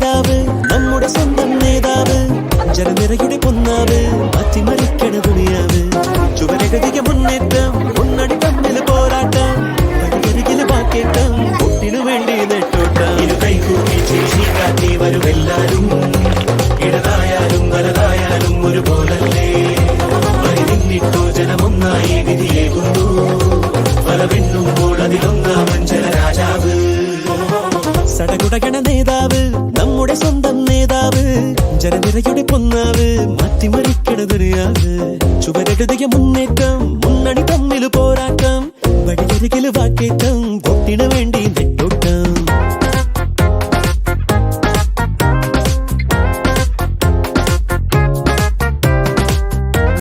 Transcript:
നേതാവ് നമ്മുടെ സ്വന്തം നേതാവ് ജനനിരയുടെ പൊന്നാവ് മാറ്റിമറിക്കണ ദുനിയാവ് ചുവരകതിക മുന്നേറ്റം മുന്നടി തമ്മിൽ പോരാട്ടം പടികരികില് വാക്കേറ്റം കുട്ടിനു വേണ്ടി നെട്ടോട്ടം ഇരു കൈകൂട്ടി ചേച്ചി കാട്ടി വരുമെല്ലാരും ഇടതായാലും വലതായാലും ഒരുപോലല്ലേ വഴി നിന്നിട്ടോ ജനമൊന്നായി വിധിയേകുന്നു വലവെണ്ണുമ്പോൾ അതിലൊന്നാമൻ ജനരാജാവ് സടകുടകണ നേതാവ് നമ്മുടെ സ്വന്തം നേതാവ് ജനനിരയുടെ പൊന്നാവ് മാറ്റിമറിക്കണ ദുനിയാവ് ചുവരെഴുതിയ മുന്നേറ്റം മുന്നണി തമ്മിൽ പോരാട്ടം വഴിയരികില് വാക്കേറ്റം വോട്ടിനു വേണ്ടി